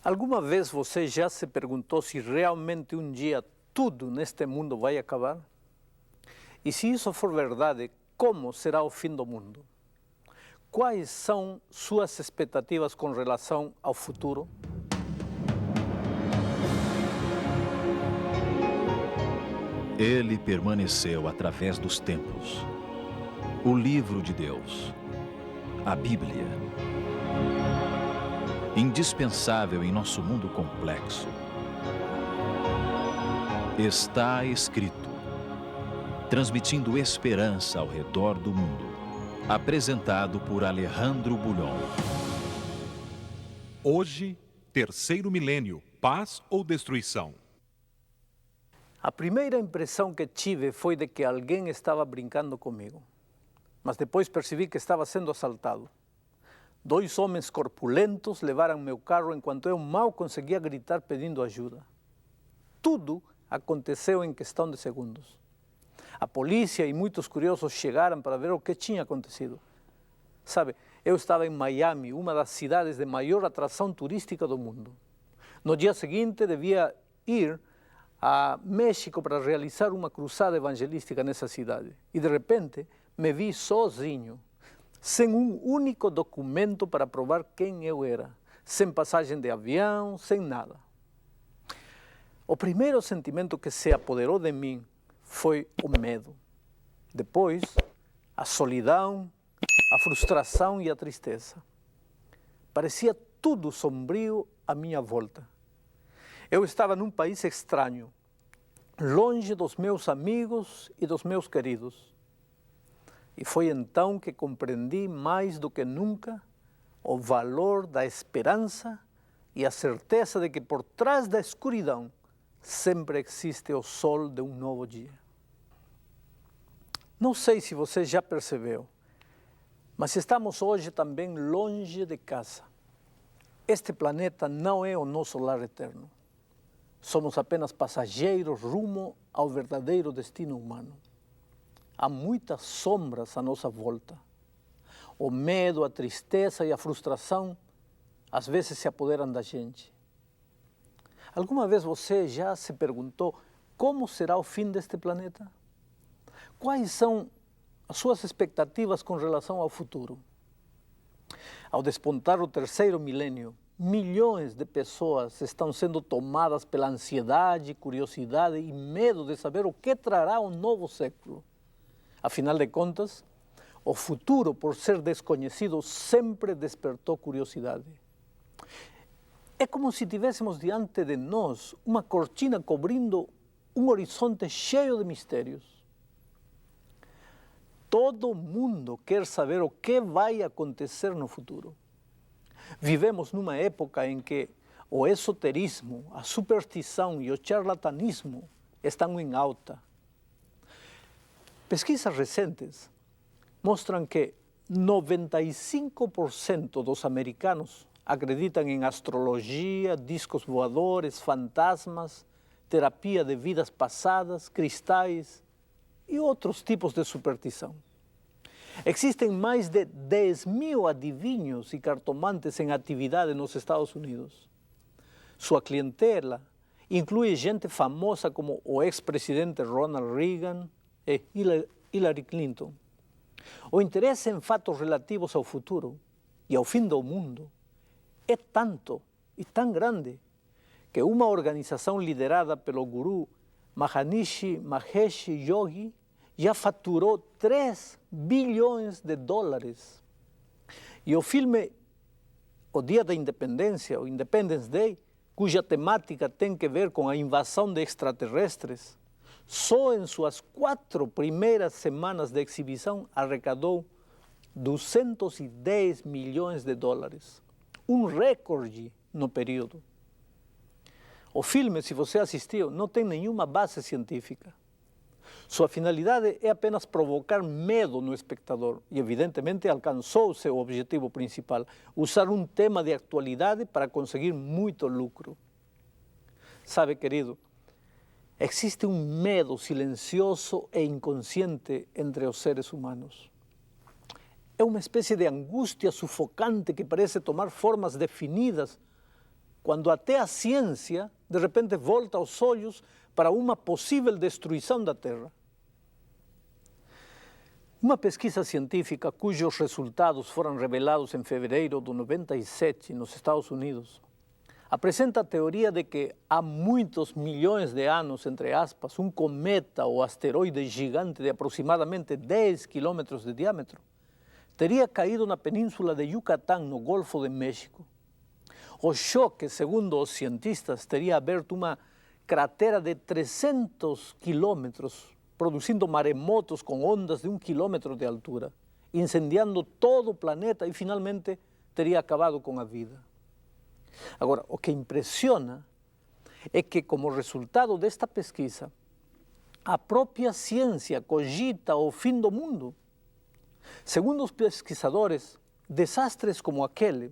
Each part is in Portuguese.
Alguma vez você já se perguntou se realmente um dia tudo neste mundo vai acabar? E se isso for verdade, como será o fim do mundo? Quais são suas expectativas com relação ao futuro? Ele permaneceu através dos tempos. O livro de Deus, a Bíblia. Indispensável em nosso mundo complexo. Está escrito, transmitindo esperança ao redor do mundo. Apresentado por Alejandro Bulhon. Hoje, terceiro milênio, paz ou destruição? A primeira impressão que tive foi de que alguém estava brincando comigo, mas depois percebi que estava sendo assaltado. 2 homens corpulentos levaram meu carro enquanto eu mal conseguia gritar pedindo ajuda. Tudo aconteceu em questão de segundos. A polícia e muitos curiosos chegaram para ver o que tinha acontecido. Sabe, eu estava em Miami, uma das cidades de maior atração turística do mundo. No dia seguinte, devia ir a México para realizar uma cruzada evangelística nessa cidade. E de repente, me vi sozinho, sem um único documento para provar quem eu era, sem passagem de avião, sem nada. O primeiro sentimento que se apoderou de mim foi o medo. Depois, a solidão, a frustração e a tristeza. Parecia tudo sombrio à minha volta. Eu estava num país estranho, longe dos meus amigos e dos meus queridos. E foi então que compreendi mais do que nunca o valor da esperança e a certeza de que por trás da escuridão sempre existe o sol de um novo dia. Não sei se você já percebeu, mas estamos hoje também longe de casa. Este planeta não é o nosso lar eterno. Somos apenas passageiros rumo ao verdadeiro destino humano. Há muitas sombras à nossa volta. O medo, a tristeza e a frustração às vezes se apoderam da gente. Alguma vez você já se perguntou como será o fim deste planeta? Quais são as suas expectativas com relação ao futuro? Ao despontar o terceiro milênio, milhões de pessoas estão sendo tomadas pela ansiedade, curiosidade e medo de saber o que trará o novo século. Afinal de contas, o futuro, por ser desconhecido, sempre despertou curiosidade. É como se tivéssemos diante de nós uma cortina cobrindo um horizonte cheio de mistérios. Todo mundo quer saber o que vai acontecer no futuro. Vivemos numa época em que o esoterismo, a superstição e o charlatanismo estão em alta. Pesquisas recentes mostram que 95% dos americanos acreditam em astrologia, discos voadores, fantasmas, terapia de vidas passadas, cristais e outros tipos de superstição. Existem mais de 10.000 adivinhos e cartomantes em atividade nos Estados Unidos. Sua clientela inclui gente famosa como o ex-presidente Ronald Reagan e Hillary Clinton. O interesse em fatos relativos ao futuro e ao fim do mundo é tanto e tão grande que uma organização liderada pelo guru Maharishi Mahesh Yogi já faturou 3 bilhões de dólares. E o filme O Dia da Independência, o Independence Day, cuja temática tem que ver com a invasão de extraterrestres, só em suas 4 primeiras semanas de exibição arrecadou 210 milhões de dólares. Um recorde no período. O filme, se você assistiu, não tem nenhuma base científica. Sua finalidade é apenas provocar medo no espectador e, evidentemente, alcançou seu objetivo principal, usar um tema de atualidade para conseguir muito lucro. Sabe, querido, existe um medo silencioso e inconsciente entre os seres humanos. É uma espécie de angústia sufocante que parece tomar formas definidas quando até a ciência, de repente, volta os olhos para uma possível destruição da Terra. Uma pesquisa científica cujos resultados foram revelados em fevereiro de 97 nos Estados Unidos apresenta a teoria de que há muitos milhões de anos, entre aspas, um cometa ou asteroide gigante de aproximadamente 10 quilômetros de diâmetro teria caído na península de Yucatán, no Golfo de México. O choque, segundo os cientistas, teria aberto uma cratera de 300 quilômetros, produzindo maremotos com ondas de 1 quilômetro de altura, incendiando todo o planeta e, finalmente, teria acabado com a vida. Agora, o que impressiona é que, como resultado desta pesquisa, a própria ciência cogita o fim do mundo. Segundo os pesquisadores, desastres como aquele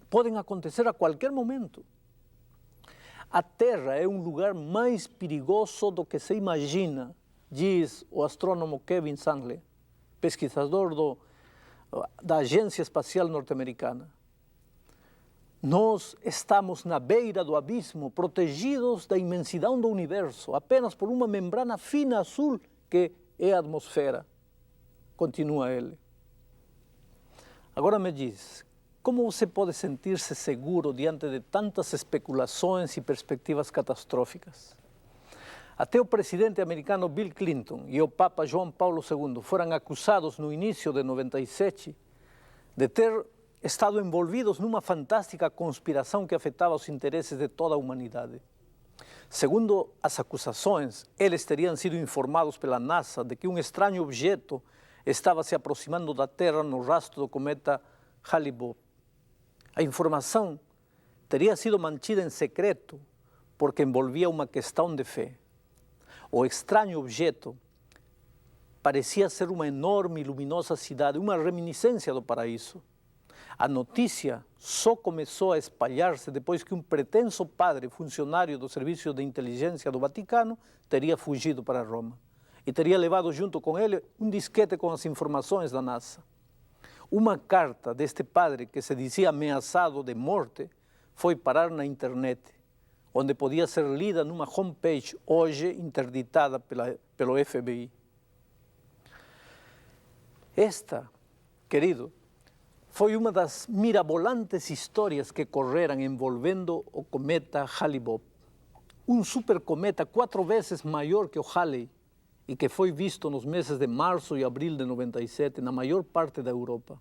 podem acontecer a qualquer momento. A Terra é um lugar mais perigoso do que se imagina, diz o astrônomo Kevin Sandler, pesquisador da Agência Espacial Norte-Americana. Nós estamos na beira do abismo, protegidos da imensidão do universo, apenas por uma membrana fina azul que é a atmosfera. Continua ele. Agora me diz, como você pode sentir-se seguro diante de tantas especulações e perspectivas catastróficas? Até o presidente americano Bill Clinton e o Papa João Paulo II foram acusados no início de 97 de ter estado envolvidos numa fantástica conspiração que afetava os interesses de toda a humanidade. Segundo as acusações, eles teriam sido informados pela NASA de que um estranho objeto estava se aproximando da Terra no rastro do cometa Hale-Bopp. A informação teria sido mantida em secreto porque envolvia uma questão de fé. O estranho objeto parecia ser uma enorme e luminosa cidade, uma reminiscência do paraíso. A notícia só começou a espalhar-se depois que um pretenso padre, funcionário do Serviço de Inteligência do Vaticano, teria fugido para Roma e teria levado junto com ele um disquete com as informações da NASA. Uma carta deste padre, que se dizia ameaçado de morte, foi parar na internet, onde podia ser lida numa homepage hoje interditada pelo FBI. Esta, querido, foi uma das mirabolantes histórias que correram envolvendo o cometa Hale-Bopp, um supercometa 4 vezes maior que o Halley e que foi visto nos meses de março e abril de 97 na maior parte da Europa.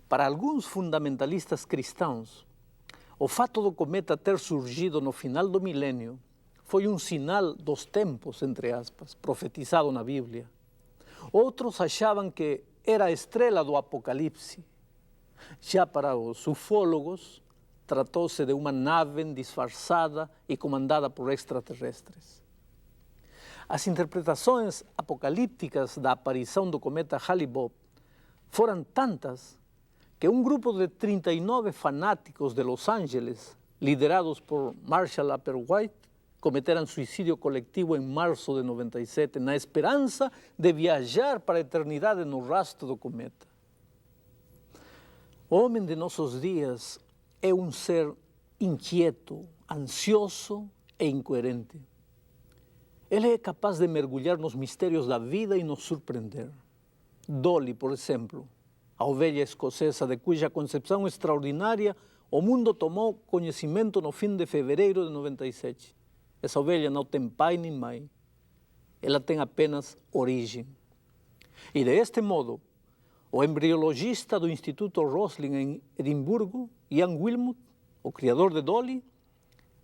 Para alguns fundamentalistas cristãos, o fato do cometa ter surgido no final do milênio foi um sinal dos tempos, entre aspas, profetizado na Bíblia. Outros achavam que era a estrela do Apocalipse. Já para os ufólogos, tratou-se de uma nave disfarçada e comandada por extraterrestres. As interpretações apocalípticas da aparição do cometa Hale-Bopp foram tantas que um grupo de 39 fanáticos de Los Angeles, liderados por Marshall Applewhite, cometeram suicídio coletivo em março de 97, na esperança de viajar para a eternidade no rastro do cometa. O homem de nossos dias é um ser inquieto, ansioso e incoerente. Ele é capaz de mergulhar nos mistérios da vida e nos surpreender. Dolly, por exemplo, a ovelha escocesa de cuja concepção extraordinária o mundo tomou conhecimento no fim de fevereiro de 97. Essa ovelha não tem pai nem mãe. Ela tem apenas origem. E deste modo, o embriologista do Instituto Roslin em Edimburgo, Ian Wilmut, o criador de Dolly,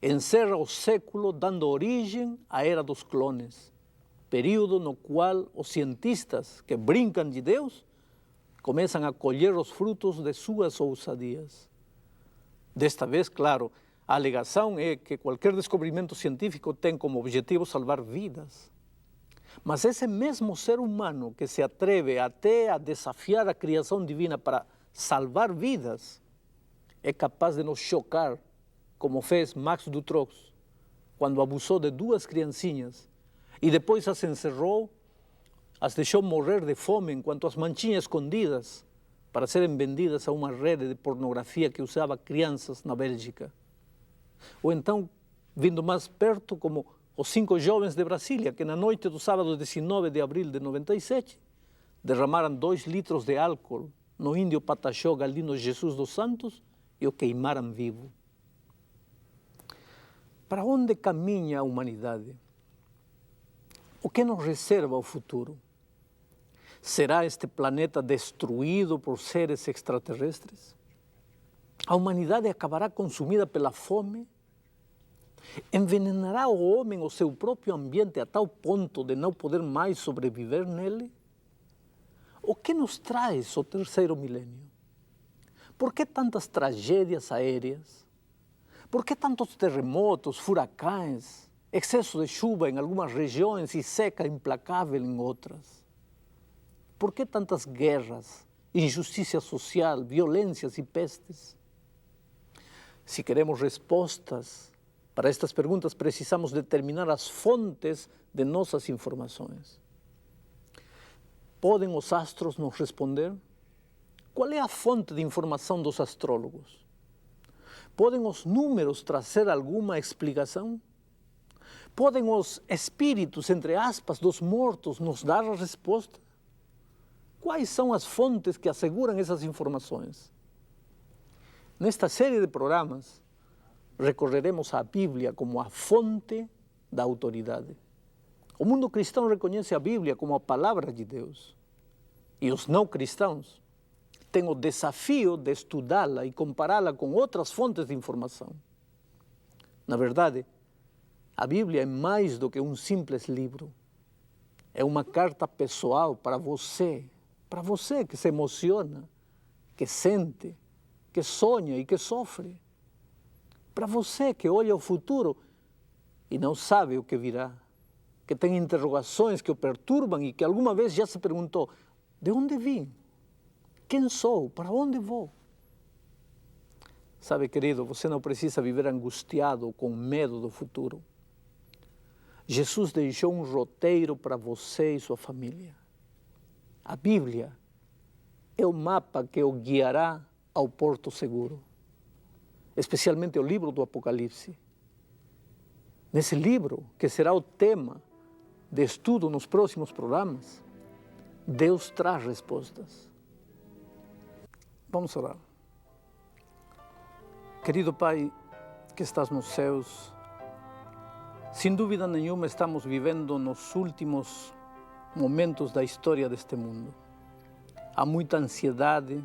encerra o século dando origem à Era dos Clones, período no qual os cientistas que brincam de Deus começam a colher os frutos de suas ousadias. Desta vez, claro, a alegação é que qualquer descobrimento científico tem como objetivo salvar vidas. Mas esse mesmo ser humano que se atreve até a desafiar a criação divina para salvar vidas é capaz de nos chocar, como fez Max Dutroux, quando abusou de 2 criancinhas e depois as encerrou, as deixou morrer de fome enquanto as mantinha escondidas para serem vendidas a uma rede de pornografia que usava crianças na Bélgica. Ou então, vindo mais perto, como os 5 jovens de Brasília, que na noite do sábado 19 de abril de 97, derramaram 2 litros de álcool no índio Pataxó Galdino Jesus dos Santos e o queimaram vivo. Para onde caminha a humanidade? O que nos reserva o futuro? Será este planeta destruído por seres extraterrestres? A humanidade acabará consumida pela fome? Envenenará o homem o seu próprio ambiente a tal ponto de não poder mais sobreviver nele? O que nos traz o terceiro milênio? Por que tantas tragédias aéreas? Por que tantos terremotos, furacões, excesso de chuva em algumas regiões e seca implacável em outras? Por que tantas guerras, injustiça social, violências e pestes? Se queremos respostas para estas perguntas, precisamos determinar as fontes de nossas informações. Podem os astros nos responder? Qual é a fonte de informação dos astrólogos? Podem os números trazer alguma explicação? Podem os espíritos, entre aspas, dos mortos nos dar a resposta? Quais são as fontes que asseguram essas informações? Nesta série de programas, recorreremos à Bíblia como a fonte da autoridade. O mundo cristão reconhece a Bíblia como a palavra de Deus. E os não cristãos têm o desafio de estudá-la e compará-la com outras fontes de informação. Na verdade, a Bíblia é mais do que um simples livro. É uma carta pessoal para você que se emociona, que sente, que sonha e que sofre. Para você que olha o futuro e não sabe o que virá, que tem interrogações que o perturbam e que alguma vez já se perguntou: de onde vim? Quem sou? Para onde vou? Sabe, querido, você não precisa viver angustiado ou com medo do futuro. Jesus deixou um roteiro para você e sua família. A Bíblia é o mapa que o guiará ao porto seguro, especialmente o livro do Apocalipse. Nesse livro, que será o tema de estudo nos próximos programas, Deus traz respostas. Vamos orar. Querido Pai, que estás nos céus, sem dúvida nenhuma estamos vivendo nos últimos momentos da história deste mundo. Há muita ansiedade,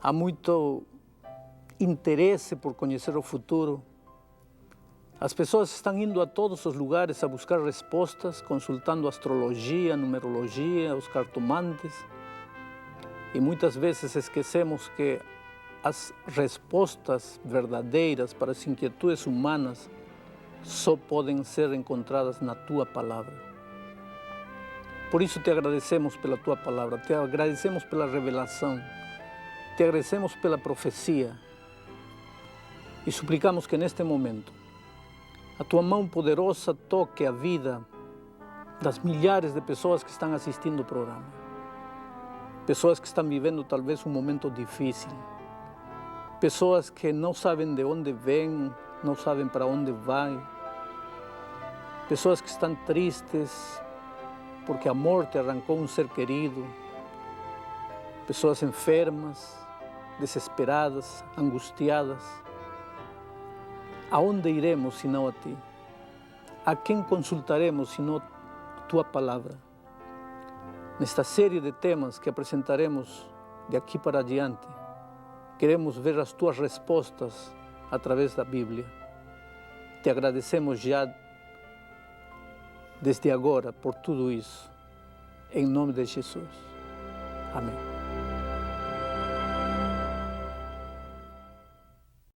há muito interesse por conhecer o futuro. As pessoas estão indo a todos os lugares a buscar respostas, consultando astrologia, numerologia, os cartomantes. E muitas vezes esquecemos que as respostas verdadeiras para as inquietudes humanas só podem ser encontradas na Tua Palavra. Por isso te agradecemos pela Tua Palavra, te agradecemos pela revelação, te agradecemos pela profecia e suplicamos que neste momento a Tua mão poderosa toque a vida das milhares de pessoas que estão assistindo o programa. Pessoas que estão vivendo talvez um momento difícil. Pessoas que não sabem de onde vêm, não sabem para onde vai. Pessoas que estão tristes porque a morte arrancou um ser querido. Pessoas enfermas, desesperadas, angustiadas. Aonde iremos senão a Ti? A quem consultaremos senão Tua Palavra? Nesta série de temas que apresentaremos de aqui para adiante, queremos ver as Tuas respostas através da Bíblia. Te agradecemos já desde agora por tudo isso. Em nome de Jesus. Amém.